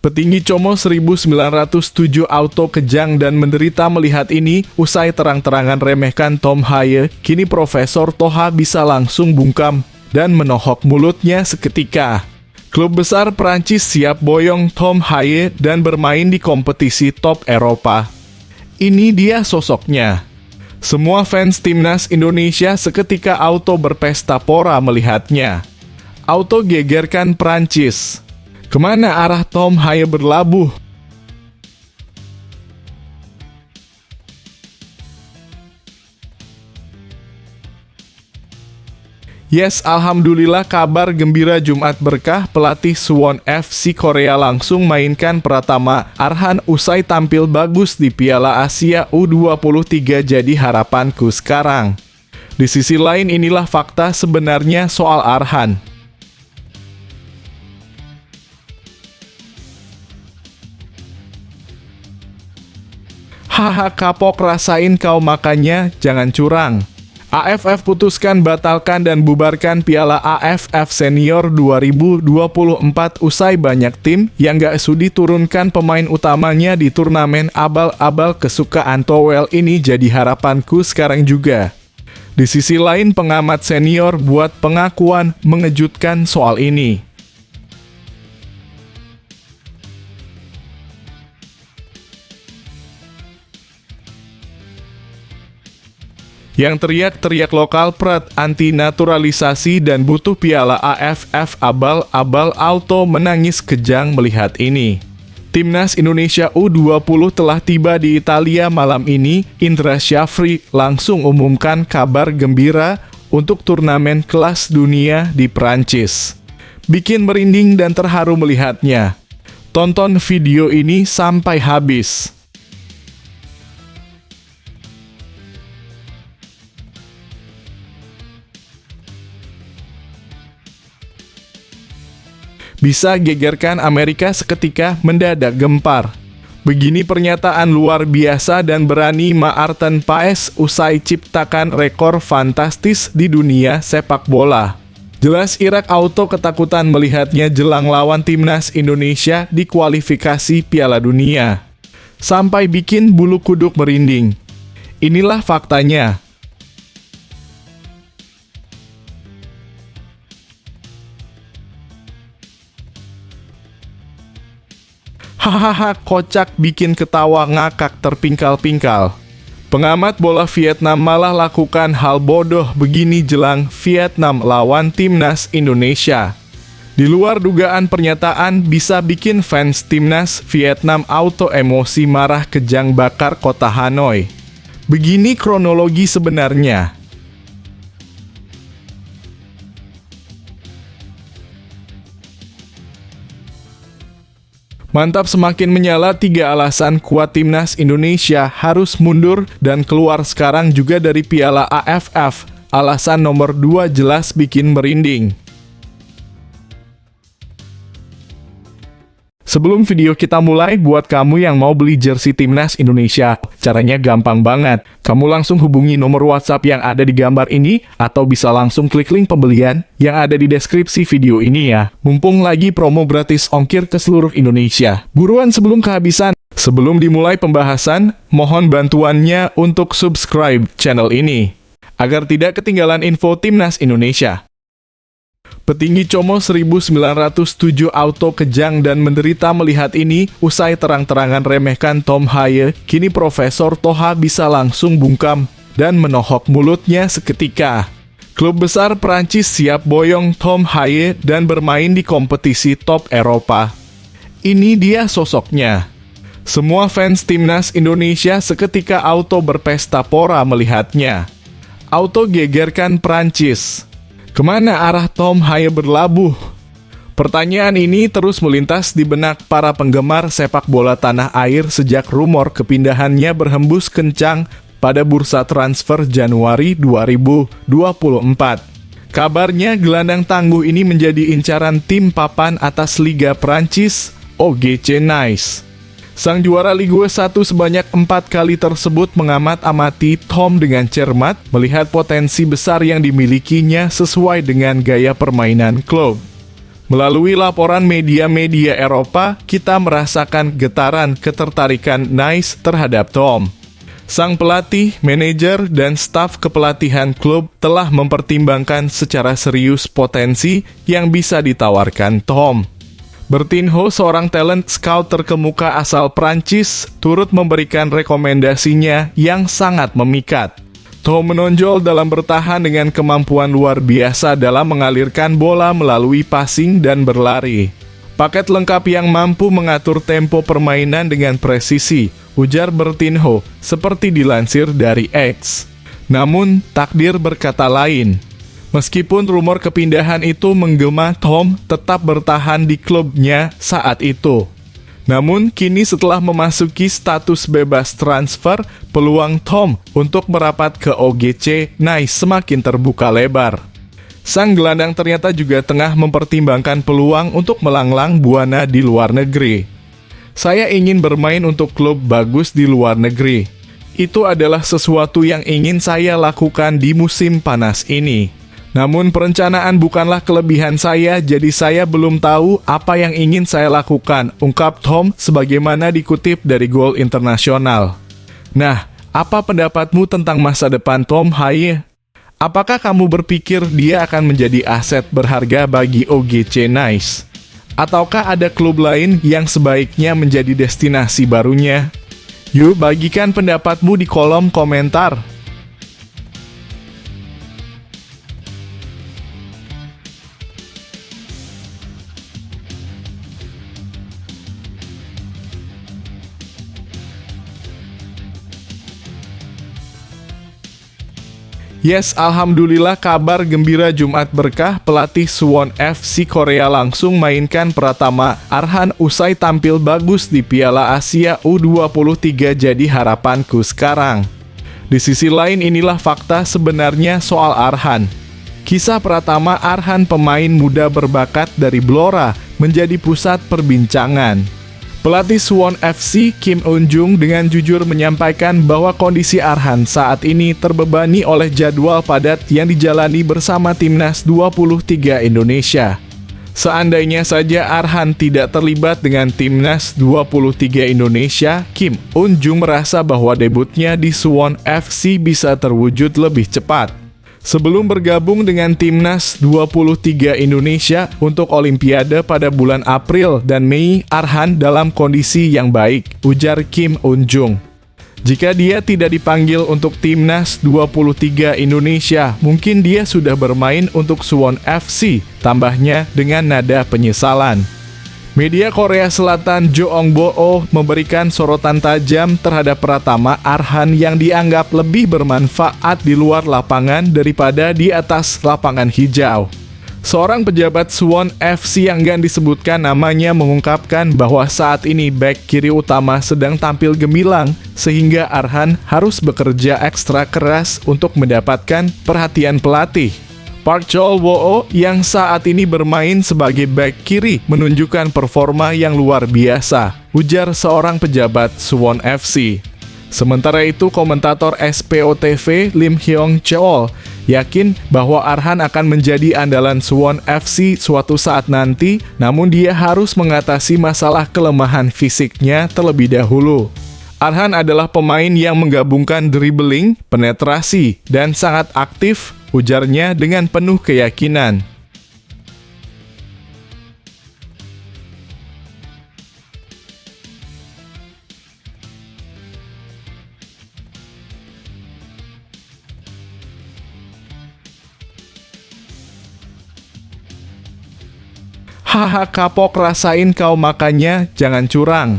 Petinggi Como 1907 auto kejang dan menderita melihat ini usai terang-terangan remehkan Tom Haye. Kini Profesor Toha bisa langsung bungkam dan menohok mulutnya seketika. Klub besar Prancis siap boyong Tom Haye dan bermain di kompetisi top Eropa. Ini dia sosoknya. Semua fans timnas Indonesia seketika auto berpesta pora melihatnya. Auto gegerkan Prancis. Kemana arah Tom Haye berlabuh? Yes, alhamdulillah kabar gembira Jumat berkah. Pelatih Suwon FC Korea langsung mainkan Pratama Arhan usai tampil bagus di Piala Asia U23, jadi harapanku sekarang. Di sisi lain inilah fakta sebenarnya soal Arhan. Haha, kapok rasain kau makannya, jangan curang. AFF putuskan batalkan dan bubarkan Piala AFF Senior 2024 usai banyak tim yang gak sudi turunkan pemain utamanya di turnamen abal-abal kesukaan Towel ini, jadi harapanku sekarang juga. Di sisi lain pengamat senior buat pengakuan mengejutkan soal ini. Yang teriak-teriak lokal Prat anti naturalisasi dan butuh Piala AFF abal-abal auto menangis kejang melihat ini. Timnas Indonesia U20 telah tiba di Italia malam ini. Indra Syafri langsung umumkan kabar gembira untuk turnamen kelas dunia di Prancis. Bikin merinding dan terharu melihatnya. Tonton video ini sampai habis. Bisa gegerkan Amerika seketika mendadak gempar. Begini pernyataan luar biasa dan berani Maarten Paes usai ciptakan rekor fantastis di dunia sepak bola. Jelas Irak auto ketakutan melihatnya jelang lawan timnas Indonesia di kualifikasi Piala Dunia. Sampai bikin bulu kuduk merinding. Inilah faktanya. Hahaha, kocak, bikin ketawa ngakak terpingkal-pingkal. Pengamat bola Vietnam malah lakukan hal bodoh begini jelang Vietnam lawan timnas Indonesia. Di luar dugaan pernyataan bisa bikin fans timnas Vietnam auto emosi marah kejang bakar kota Hanoi. Begini kronologi sebenarnya. Mantap, semakin menyala 3 alasan kuat timnas Indonesia harus mundur dan keluar sekarang juga dari Piala AFF. Alasan nomor 2 jelas bikin merinding. Sebelum video kita mulai, buat kamu yang mau beli jersey timnas Indonesia, caranya gampang banget. Kamu langsung hubungi nomor WhatsApp yang ada di gambar ini, atau bisa langsung klik link pembelian yang ada di deskripsi video ini ya. Mumpung lagi promo gratis ongkir ke seluruh Indonesia. Buruan sebelum kehabisan. Sebelum dimulai pembahasan, mohon bantuannya untuk subscribe channel ini, agar tidak ketinggalan info timnas Indonesia. Petinggi Como 1907 auto kejang dan menderita melihat ini usai terang-terangan remehkan Tom Haye. Kini Profesor Toha bisa langsung bungkam dan menohok mulutnya seketika. Klub besar Prancis siap boyong Tom Haye dan bermain di kompetisi top Eropa. Ini dia sosoknya. Semua fans timnas Indonesia seketika auto berpesta pora melihatnya. Auto gegerkan Prancis. Kemana arah Tom Haye berlabuh? Pertanyaan ini terus melintas di benak para penggemar sepak bola tanah air sejak rumor kepindahannya berhembus kencang pada bursa transfer Januari 2024. Kabarnya gelandang tangguh ini menjadi incaran tim papan atas Liga Prancis, OGC Nice. Sang juara Ligue 1 sebanyak 4 kali tersebut mengamat-amati Tom dengan cermat, melihat potensi besar yang dimilikinya sesuai dengan gaya permainan klub. Melalui laporan media-media Eropa, kita merasakan getaran ketertarikan Nice terhadap Tom. Sang pelatih, manajer, dan staf kepelatihan klub telah mempertimbangkan secara serius potensi yang bisa ditawarkan Tom. Bertinho, seorang talent scout terkemuka asal Prancis, turut memberikan rekomendasinya yang sangat memikat. Tom menonjol dalam bertahan dengan kemampuan luar biasa dalam mengalirkan bola melalui passing dan berlari. Paket lengkap yang mampu mengatur tempo permainan dengan presisi, ujar Bertinho, seperti dilansir dari X. Namun, takdir berkata lain. Meskipun rumor kepindahan itu menggema, Tom tetap bertahan di klubnya saat itu. Namun, kini setelah memasuki status bebas transfer, peluang Tom untuk merapat ke OGC Nice semakin terbuka lebar. Sang gelandang ternyata juga tengah mempertimbangkan peluang untuk melanglang buana di luar negeri. Saya ingin bermain untuk klub bagus di luar negeri. Itu adalah sesuatu yang ingin saya lakukan di musim panas ini. Namun perencanaan bukanlah kelebihan saya, jadi saya belum tahu apa yang ingin saya lakukan, ungkap Tom sebagaimana dikutip dari Goal International. Nah, apa pendapatmu tentang masa depan Tom Haye? Apakah kamu berpikir dia akan menjadi aset berharga bagi OGC Nice? Ataukah ada klub lain yang sebaiknya menjadi destinasi barunya? Yuk bagikan pendapatmu di kolom komentar. Yes, alhamdulillah kabar gembira Jumat berkah, pelatih Suwon FC Korea langsung mainkan Pratama Arhan usai tampil bagus di Piala Asia U23, jadi harapanku sekarang. Di sisi lain inilah fakta sebenarnya soal Arhan. Kisah Pratama Arhan, pemain muda berbakat dari Blora, menjadi pusat perbincangan. Pelatih Suwon FC Kim Eun-jung dengan jujur menyampaikan bahwa kondisi Arhan saat ini terbebani oleh jadwal padat yang dijalani bersama Timnas 23 Indonesia. Seandainya saja Arhan tidak terlibat dengan Timnas 23 Indonesia, Kim Eun-jung merasa bahwa debutnya di Suwon FC bisa terwujud lebih cepat. Sebelum bergabung dengan Timnas 23 Indonesia untuk Olimpiade pada bulan April dan Mei, Arhan dalam kondisi yang baik, ujar Kim Eun-jung. Jika dia tidak dipanggil untuk Timnas 23 Indonesia, mungkin dia sudah bermain untuk Suwon FC, tambahnya dengan nada penyesalan. Media Korea Selatan Jeongbo memberikan sorotan tajam terhadap Pratama Arhan yang dianggap lebih bermanfaat di luar lapangan daripada di atas lapangan hijau. Seorang pejabat Suwon FC yang enggan disebutkan namanya mengungkapkan bahwa saat ini bek kiri utama sedang tampil gemilang sehingga Arhan harus bekerja ekstra keras untuk mendapatkan perhatian pelatih. Park Chol-woo yang saat ini bermain sebagai bek kiri menunjukkan performa yang luar biasa, ujar seorang pejabat Suwon FC. Sementara itu, komentator SPOTV Lim Hyung-cheol yakin bahwa Arhan akan menjadi andalan Suwon FC suatu saat nanti, namun dia harus mengatasi masalah kelemahan fisiknya terlebih dahulu. Arhan adalah pemain yang menggabungkan dribbling, penetrasi, dan sangat aktif, ujarnya dengan penuh keyakinan. Haha, kapok, rasain kau makannya, jangan curang.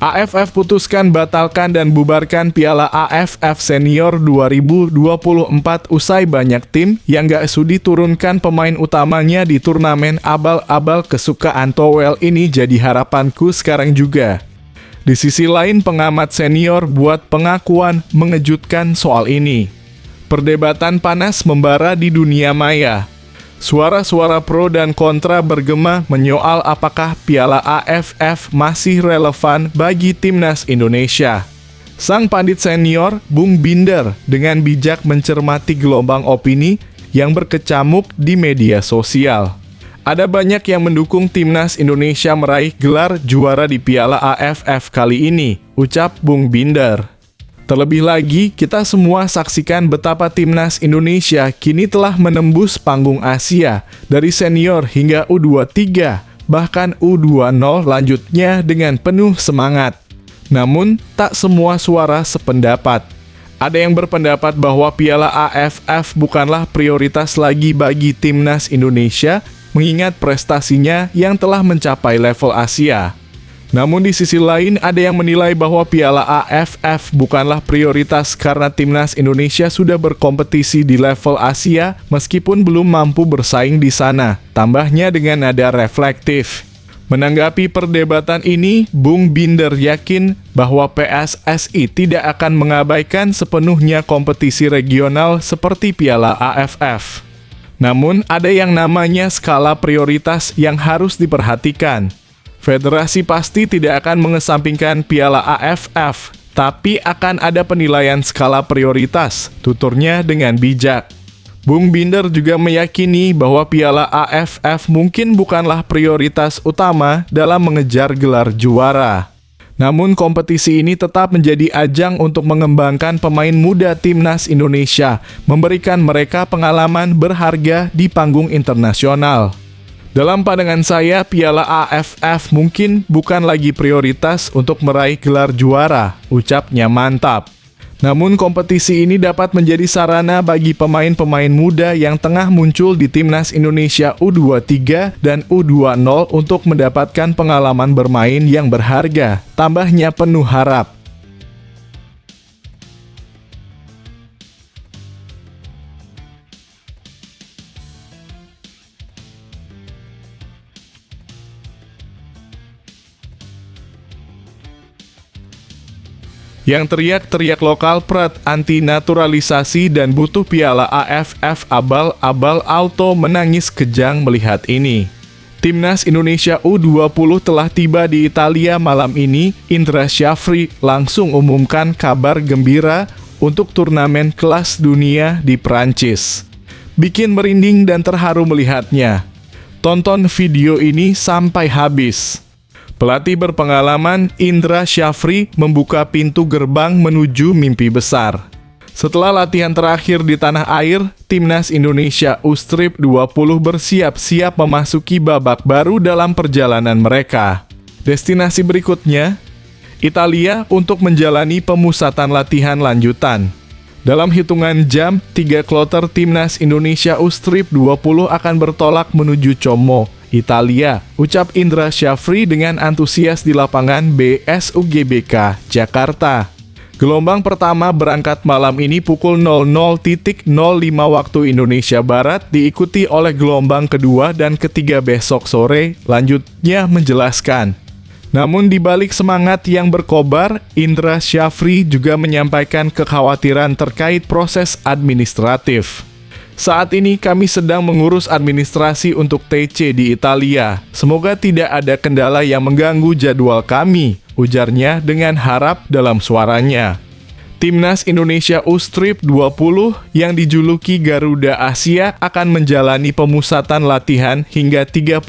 AFF putuskan batalkan dan bubarkan Piala AFF Senior 2024 usai banyak tim yang gak sudi turunkan pemain utamanya di turnamen abal-abal kesukaan Towel ini, jadi harapanku sekarang juga. Di sisi lain, pengamat senior buat pengakuan mengejutkan soal ini. Perdebatan panas membara di dunia maya. Suara-suara pro dan kontra bergema menyoal apakah Piala AFF masih relevan bagi Timnas Indonesia. Sang pandit senior, Bung Binder, dengan bijak mencermati gelombang opini yang berkecamuk di media sosial. Ada banyak yang mendukung timnas Indonesia meraih gelar juara di Piala AFF kali ini, ucap Bung Binder. Terlebih lagi, kita semua saksikan betapa timnas Indonesia kini telah menembus panggung Asia, dari senior hingga U23, bahkan U20 lanjutnya dengan penuh semangat. Namun, tak semua suara sependapat. Ada yang berpendapat bahwa Piala AFF bukanlah prioritas lagi bagi timnas Indonesia, mengingat prestasinya yang telah mencapai level Asia. Namun di sisi lain, ada yang menilai bahwa Piala AFF bukanlah prioritas karena timnas Indonesia sudah berkompetisi di level Asia meskipun belum mampu bersaing di sana, tambahnya dengan nada reflektif. Menanggapi perdebatan ini, Bung Binder yakin bahwa PSSI tidak akan mengabaikan sepenuhnya kompetisi regional seperti Piala AFF. Namun, ada yang namanya skala prioritas yang harus diperhatikan. Federasi pasti tidak akan mengesampingkan Piala AFF, tapi akan ada penilaian skala prioritas, tuturnya dengan bijak. Bung Binder juga meyakini bahwa Piala AFF mungkin bukanlah prioritas utama dalam mengejar gelar juara. Namun kompetisi ini tetap menjadi ajang untuk mengembangkan pemain muda timnas Indonesia, memberikan mereka pengalaman berharga di panggung internasional. Dalam pandangan saya, Piala AFF mungkin bukan lagi prioritas untuk meraih gelar juara, ucapnya mantap. Namun kompetisi ini dapat menjadi sarana bagi pemain-pemain muda yang tengah muncul di timnas Indonesia U23 dan U20 untuk mendapatkan pengalaman bermain yang berharga, tambahnya penuh harap. Yang teriak-teriak lokal Prat anti naturalisasi dan butuh Piala AFF abal-abal auto menangis kejang melihat ini. Timnas Indonesia U20 telah tiba di Italia malam ini. Indra Syafri langsung umumkan kabar gembira untuk turnamen kelas dunia di Prancis. Bikin merinding dan terharu melihatnya. Tonton video ini sampai habis. Pelatih berpengalaman Indra Syafri membuka pintu gerbang menuju mimpi besar. Setelah latihan terakhir di tanah air, Timnas Indonesia U-20 bersiap-siap memasuki babak baru dalam perjalanan mereka. Destinasi berikutnya, Italia untuk menjalani pemusatan latihan lanjutan. Dalam hitungan jam, 3 kloter Timnas Indonesia U-20 akan bertolak menuju Como, Italia, ucap Indra Syafri dengan antusias di lapangan BSUGBK, Jakarta. Gelombang pertama berangkat malam ini pukul 00.05 waktu Indonesia Barat, diikuti oleh gelombang kedua dan ketiga besok sore, lanjutnya menjelaskan. Namun di balik semangat yang berkobar, Indra Syafri juga menyampaikan kekhawatiran terkait proses administratif. Saat ini kami sedang mengurus administrasi untuk TC di Italia. Semoga tidak ada kendala yang mengganggu jadwal kami, ujarnya dengan harap dalam suaranya. Timnas Indonesia U-20 yang dijuluki Garuda Asia akan menjalani pemusatan latihan hingga 31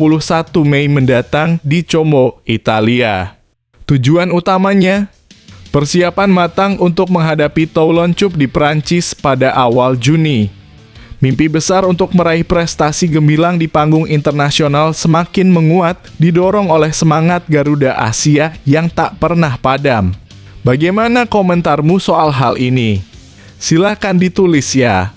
Mei mendatang di Como, Italia. Tujuan utamanya, persiapan matang untuk menghadapi Toulon Cup di Prancis pada awal Juni. Mimpi besar untuk meraih prestasi gemilang di panggung internasional semakin menguat, didorong oleh semangat Garuda Asia yang tak pernah padam. Bagaimana komentarmu soal hal ini? Silakan ditulis ya.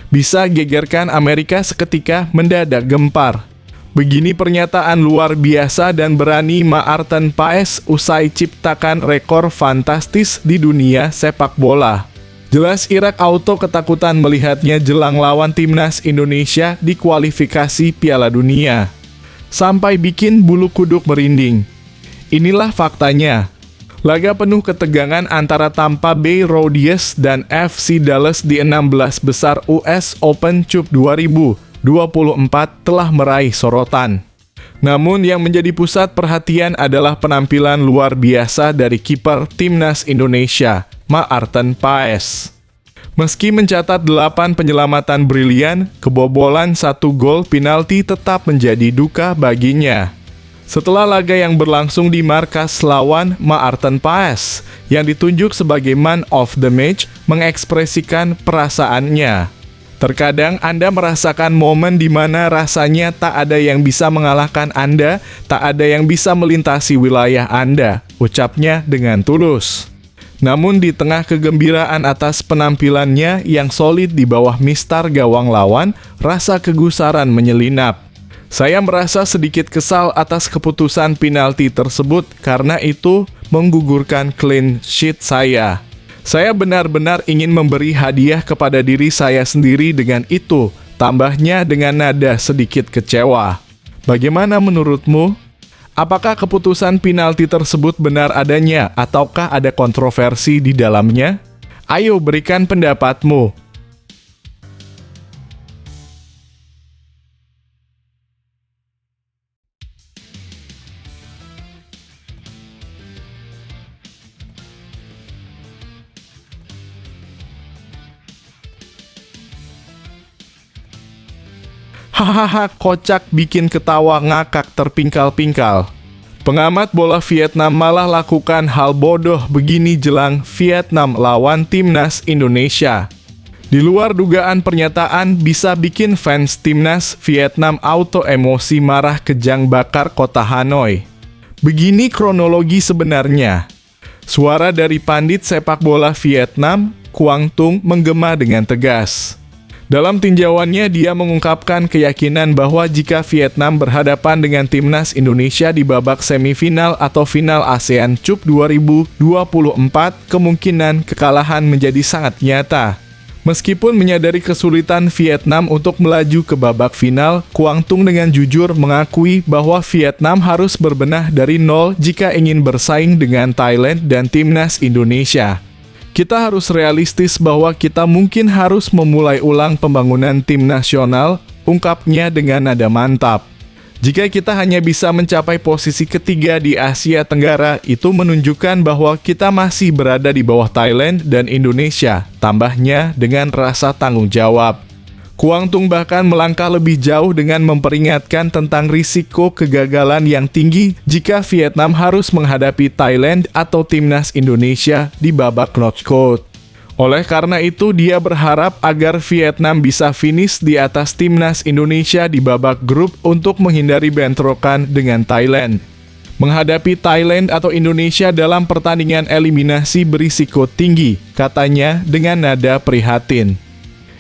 Bisa gegerkan Amerika seketika mendadak gempar. Begini pernyataan luar biasa dan berani Maarten Paes usai ciptakan rekor fantastis di dunia sepak bola. Jelas Irak auto ketakutan melihatnya jelang lawan timnas Indonesia di kualifikasi Piala Dunia. Sampai bikin bulu kuduk merinding. Inilah faktanya. Laga penuh ketegangan antara Tampa Bay Rowdies dan FC Dallas di 16 besar US Open Cup 2000 telah meraih sorotan. Namun yang menjadi pusat perhatian adalah penampilan luar biasa dari kiper Timnas Indonesia, Maarten Paes. Meski mencatat 8 penyelamatan brilian, kebobolan 1 gol penalti tetap menjadi duka baginya. Setelah laga yang berlangsung di markas lawan, Maarten Paes yang ditunjuk sebagai man of the match mengekspresikan perasaannya. Terkadang Anda merasakan momen di mana rasanya tak ada yang bisa mengalahkan Anda, tak ada yang bisa melintasi wilayah Anda, ucapnya dengan tulus. Namun di tengah kegembiraan atas penampilannya yang solid di bawah mistar gawang lawan, rasa kegusaran menyelinap. Saya merasa sedikit kesal atas keputusan penalti tersebut karena itu menggugurkan clean sheet saya. Saya benar-benar ingin memberi hadiah kepada diri saya sendiri dengan itu, tambahnya dengan nada sedikit kecewa. Bagaimana menurutmu? Apakah keputusan penalti tersebut benar adanya ataukah ada kontroversi di dalamnya? Ayo berikan pendapatmu. Hahaha, kocak, bikin ketawa ngakak terpingkal-pingkal. Pengamat bola Vietnam malah lakukan hal bodoh begini jelang Vietnam lawan Timnas Indonesia. Di luar dugaan pernyataan bisa bikin fans Timnas Vietnam auto emosi marah kejang bakar kota Hanoi. Begini kronologi sebenarnya. Suara dari pandit sepak bola Vietnam, Quang Tung, menggema dengan tegas. Dalam tinjauannya, dia mengungkapkan keyakinan bahwa jika Vietnam berhadapan dengan Timnas Indonesia di babak semifinal atau final ASEAN Cup 2024, kemungkinan kekalahan menjadi sangat nyata. Meskipun menyadari kesulitan Vietnam untuk melaju ke babak final, Quang Tung dengan jujur mengakui bahwa Vietnam harus berbenah dari nol jika ingin bersaing dengan Thailand dan Timnas Indonesia. Kita harus realistis bahwa kita mungkin harus memulai ulang pembangunan tim nasional, ungkapnya dengan nada mantap. Jika kita hanya bisa mencapai posisi ketiga di Asia Tenggara, itu menunjukkan bahwa kita masih berada di bawah Thailand dan Indonesia, tambahnya dengan rasa tanggung jawab. Quang Tung bahkan melangkah lebih jauh dengan memperingatkan tentang risiko kegagalan yang tinggi jika Vietnam harus menghadapi Thailand atau Timnas Indonesia di babak knockout. Oleh karena itu, dia berharap agar Vietnam bisa finish di atas Timnas Indonesia di babak grup untuk menghindari bentrokan dengan Thailand. Menghadapi Thailand atau Indonesia dalam pertandingan eliminasi berisiko tinggi, katanya dengan nada prihatin.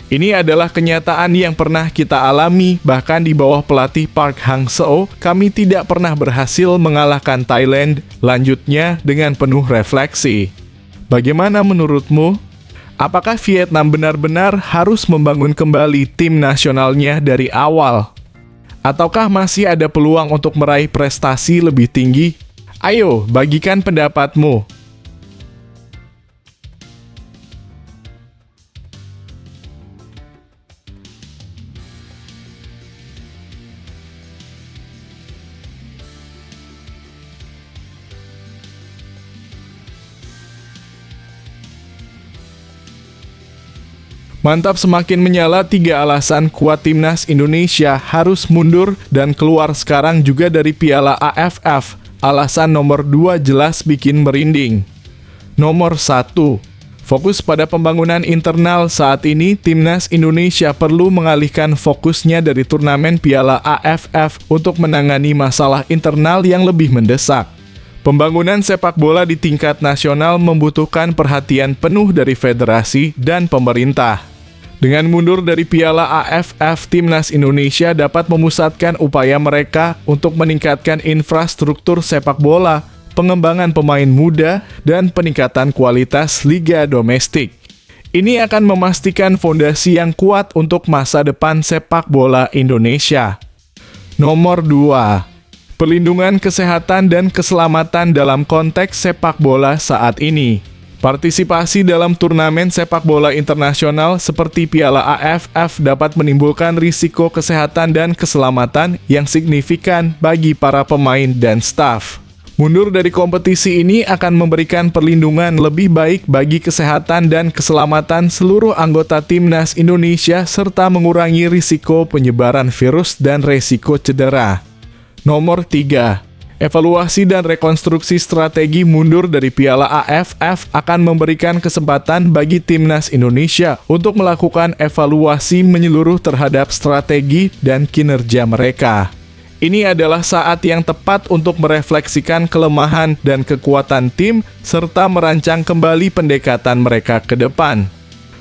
Ini adalah kenyataan yang pernah kita alami, bahkan di bawah pelatih Park Hang-seo, kami tidak pernah berhasil mengalahkan Thailand, lanjutnya dengan penuh refleksi. Bagaimana menurutmu? Apakah Vietnam benar-benar harus membangun kembali tim nasionalnya dari awal? Ataukah masih ada peluang untuk meraih prestasi lebih tinggi? Ayo, bagikan pendapatmu. Mantap semakin menyala 3 alasan kuat Timnas Indonesia harus mundur dan keluar sekarang juga dari Piala AFF. Alasan nomor 2 jelas bikin merinding. Nomor 1. Fokus pada pembangunan internal. Saat ini Timnas Indonesia perlu mengalihkan fokusnya dari turnamen Piala AFF untuk menangani masalah internal yang lebih mendesak. Pembangunan sepak bola di tingkat nasional membutuhkan perhatian penuh dari federasi dan pemerintah. Dengan mundur dari Piala AFF, Timnas Indonesia dapat memusatkan upaya mereka untuk meningkatkan infrastruktur sepak bola, pengembangan pemain muda, dan peningkatan kualitas liga domestik. Ini akan memastikan fondasi yang kuat untuk masa depan sepak bola Indonesia. Nomor 2. Perlindungan kesehatan dan keselamatan dalam konteks sepak bola saat ini. Partisipasi dalam turnamen sepak bola internasional seperti Piala AFF dapat menimbulkan risiko kesehatan dan keselamatan yang signifikan bagi para pemain dan staf. Mundur dari kompetisi ini akan memberikan perlindungan lebih baik bagi kesehatan dan keselamatan seluruh anggota timnas Indonesia serta mengurangi risiko penyebaran virus dan resiko cedera. Nomor 3. Evaluasi dan rekonstruksi strategi mundur dari Piala AFF akan memberikan kesempatan bagi timnas Indonesia untuk melakukan evaluasi menyeluruh terhadap strategi dan kinerja mereka. Ini adalah saat yang tepat untuk merefleksikan kelemahan dan kekuatan tim serta merancang kembali pendekatan mereka ke depan.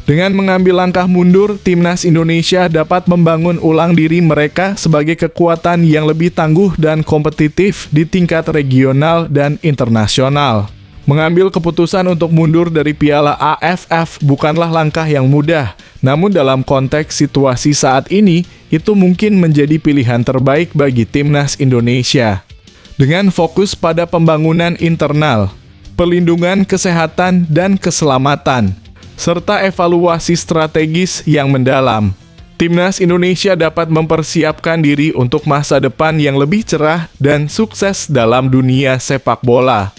Dengan mengambil langkah mundur, timnas Indonesia dapat membangun ulang diri mereka sebagai kekuatan yang lebih tangguh dan kompetitif di tingkat regional dan internasional. Mengambil keputusan untuk mundur dari Piala AFF bukanlah langkah yang mudah, namun dalam konteks situasi saat ini, itu mungkin menjadi pilihan terbaik bagi timnas Indonesia. Dengan fokus pada pembangunan internal, perlindungan kesehatan dan keselamatan, serta evaluasi strategis yang mendalam, timnas Indonesia dapat mempersiapkan diri untuk masa depan yang lebih cerah dan sukses dalam dunia sepak bola.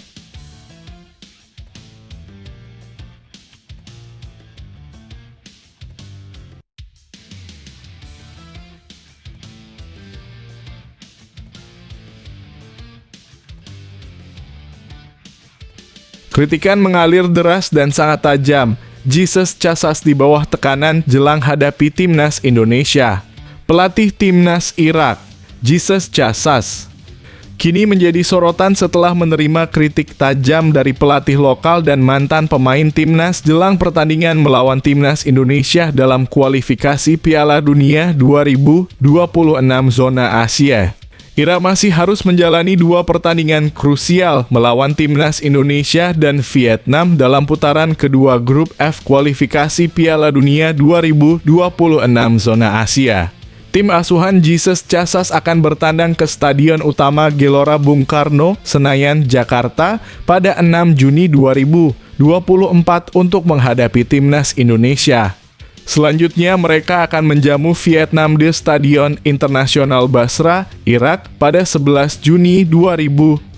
Kritikan mengalir deras dan sangat tajam. Jesus Casas di bawah tekanan jelang hadapi timnas Indonesia. Pelatih timnas Irak, Jesus Casas, kini menjadi sorotan setelah menerima kritik tajam dari pelatih lokal dan mantan pemain timnas jelang pertandingan melawan timnas Indonesia dalam kualifikasi Piala Dunia 2026 zona Asia. Irak masih harus menjalani 2 pertandingan krusial melawan timnas Indonesia dan Vietnam dalam putaran kedua grup F kualifikasi Piala Dunia 2026 zona Asia. Tim asuhan Jesus Casas akan bertandang ke Stadion Utama Gelora Bung Karno, Senayan, Jakarta pada 6 Juni 2024 untuk menghadapi timnas Indonesia. Selanjutnya mereka akan menjamu Vietnam di Stadion Internasional Basra, Irak pada 11 Juni 2024.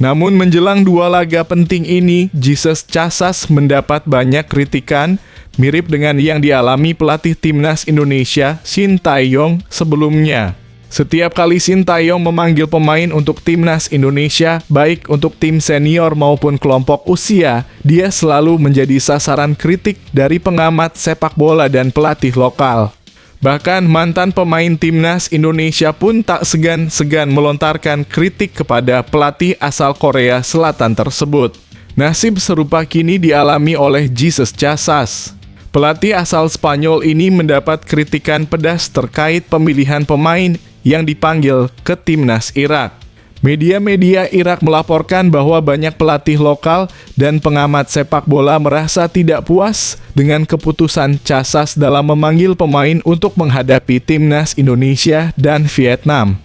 Namun menjelang 2 laga penting ini, Jesus Casas mendapat banyak kritikan, mirip dengan yang dialami pelatih timnas Indonesia, Shin Tae-yong, sebelumnya. Setiap kali Shin Tae-yong memanggil pemain untuk timnas Indonesia, baik untuk tim senior maupun kelompok usia, dia selalu menjadi sasaran kritik dari pengamat sepak bola dan pelatih lokal. Bahkan mantan pemain timnas Indonesia pun tak segan-segan melontarkan kritik kepada pelatih asal Korea Selatan tersebut. Nasib serupa kini dialami oleh Jesus Casas. Pelatih asal Spanyol ini mendapat kritikan pedas terkait pemilihan pemain yang dipanggil ke timnas Irak. Media-media Irak melaporkan bahwa banyak pelatih lokal dan pengamat sepak bola merasa tidak puas dengan keputusan Casas dalam memanggil pemain untuk menghadapi timnas Indonesia dan Vietnam.